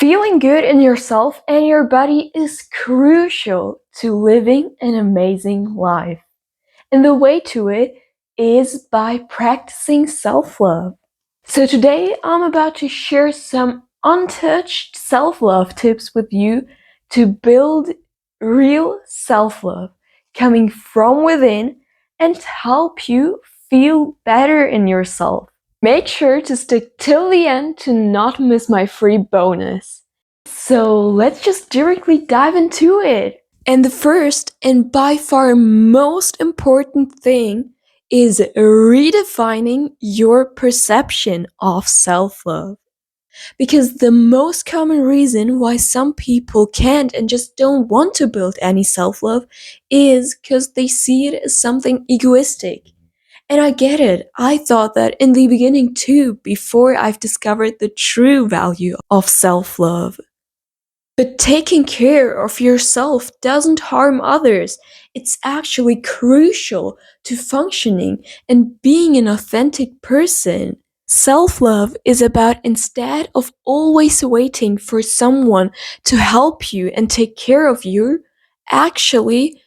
Feeling good in yourself and your body is crucial to living an amazing life. And the way to it is by practicing self-love. So today I'm about to share some untouched self-love tips with you to build real self-love coming from within and help you feel better in yourself. Make sure to stick till the end to not miss my free bonus. So let's just directly dive into it. And the first and by far most important thing is redefining your perception of self-love. Because the most common reason why some people can't and just don't want to build any self-love is because they see it as something egoistic. And I get it. I thought that in the beginning too, before I've discovered the true value of self-love. But taking care of yourself doesn't harm others. It's actually crucial to functioning and being an authentic person. Self-love is about, instead of always waiting for someone to help you and take care of you, actually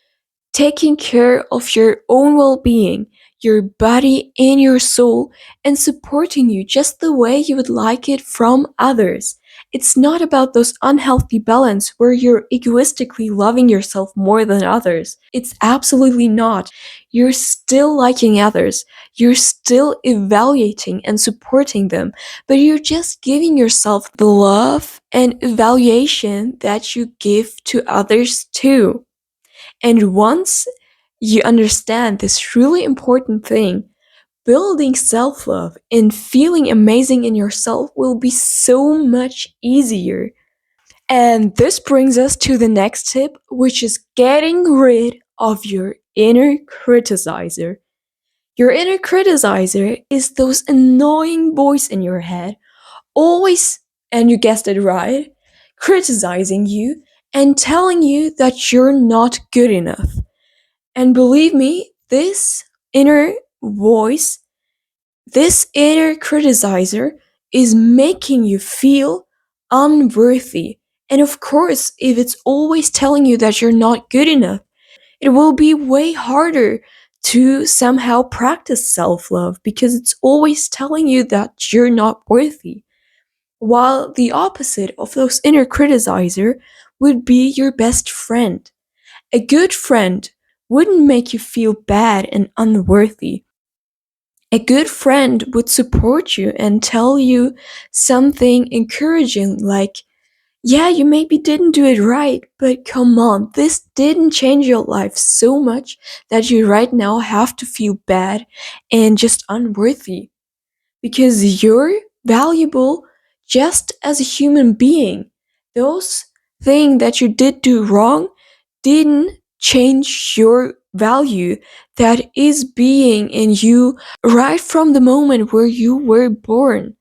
taking care of your own well-being, your body and your soul, and supporting you just the way you would like it from others. It's not about those unhealthy balance where you're egoistically loving yourself more than others. It's absolutely not. You're still liking others. You're still evaluating and supporting them, but you're just giving yourself the love and evaluation that you give to others too. And once you understand this really important thing, building self-love and feeling amazing in yourself will be so much easier. And this brings us to the next tip, which is getting rid of your inner criticizer. Your inner criticizer is those annoying voice in your head, always, and you guessed it right, criticizing you and telling you that you're not good enough. And believe me, this inner voice, this inner criticizer is making you feel unworthy. And of course, if it's always telling you that you're not good enough, it will be way harder to somehow practice self-love because it's always telling you that you're not worthy. While the opposite of those inner criticizer would be your best friend. A good friend wouldn't make you feel bad and unworthy. A good friend would support you and tell you something encouraging like, yeah, you maybe didn't do it right, but come on, this didn't change your life so much that you right now have to feel bad and just unworthy. Because you're valuable just as a human being. Those things that you did do wrong didn't change your value that is being in you right from the moment where you were born.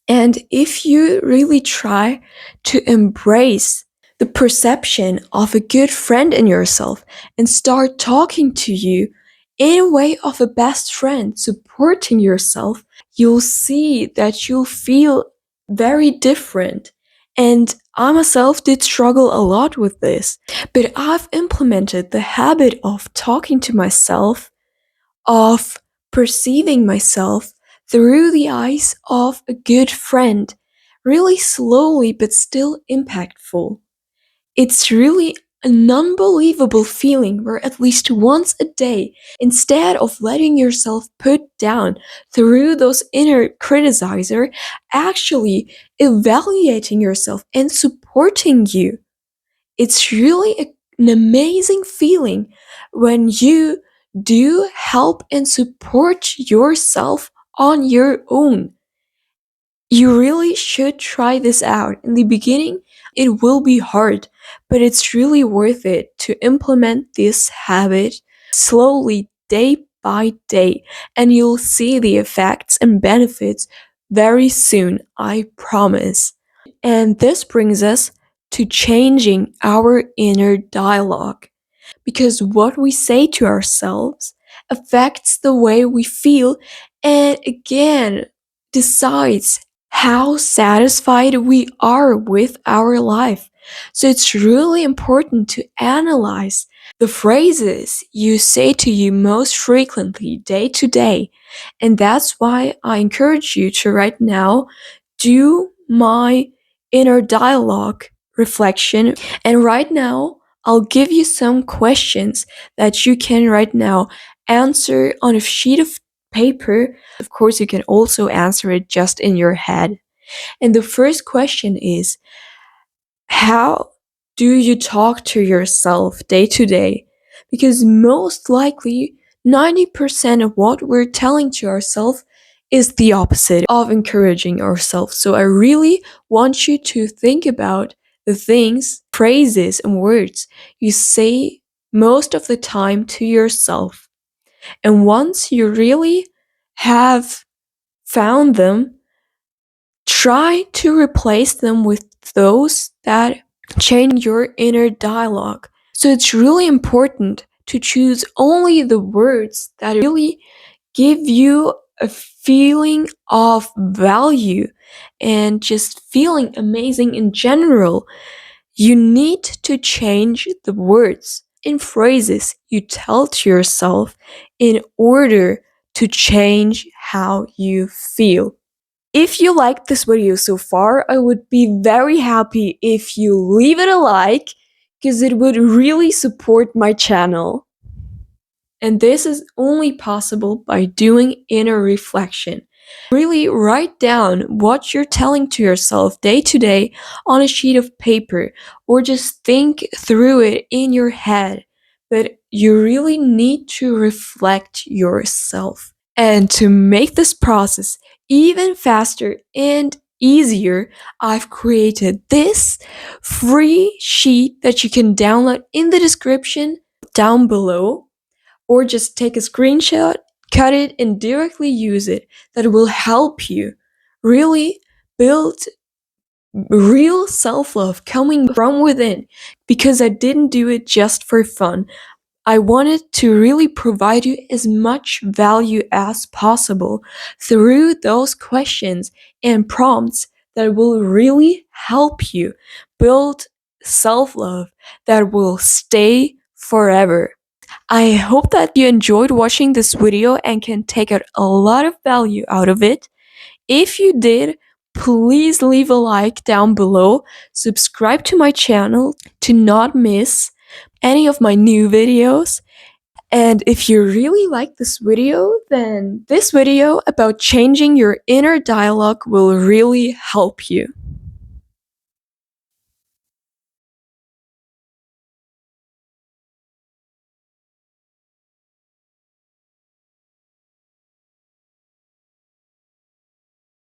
And if you really try to embrace the perception of a good friend in yourself and start talking to you in a way of a best friend, supporting yourself, you'll see that you'll feel very different. And I myself did struggle a lot with this, but I've implemented the habit of talking to myself, of perceiving myself through the eyes of a good friend, really slowly but still impactful. It's really an unbelievable feeling where at least once a day, instead of letting yourself put down through those inner criticizer, actually evaluating yourself and supporting you. It's really an amazing feeling when you do help and support yourself on your own. You really should try this out. In the beginning, it will be hard, but it's really worth it to implement this habit slowly, day by day, and you'll see the effects and benefits very soon, I promise. And this brings us to changing our inner dialogue. Because what we say to ourselves affects the way we feel and again decides how satisfied we are with our life. So it's really important to analyze the phrases you say to you most frequently day to day. And that's why I encourage you to right now do my inner dialogue reflection. And right now, I'll give you some questions that you can right now answer on a sheet of paper. Of course, you can also answer it just in your head. And the first question is, how do you talk to yourself day to day? Because most likely, 90% of what we're telling to ourselves is the opposite of encouraging ourselves. So I really want you to think about the things, phrases, and words you say most of the time to yourself. And once you really have found them, try to replace them with those that change your inner dialogue. So it's really important to choose only the words that really give you a feeling of value and just feeling amazing in general. You need to change the words in phrases you tell to yourself in order to change how you feel. If you liked this video so far, I would be very happy if you leave it a like, because it would really support my channel. And this is only possible by doing inner reflection. Really write down what you're telling to yourself day to day on a sheet of paper, or just think through it in your head. But you really need to reflect yourself. And to make this process even faster and easier, I've created this free sheet that you can download in the description down below, or just take a screenshot, cut it, and directly use it. That will help you really build real self-love coming from within, because I didn't do it just for fun. I wanted to really provide you as much value as possible through those questions and prompts that will really help you build self-love that will stay forever. I hope that you enjoyed watching this video and can take out a lot of value out of it. If you did, please leave a like down below, subscribe to my channel to not miss any of my new videos. And if you really like this video, then this video about changing your inner dialogue will really help you.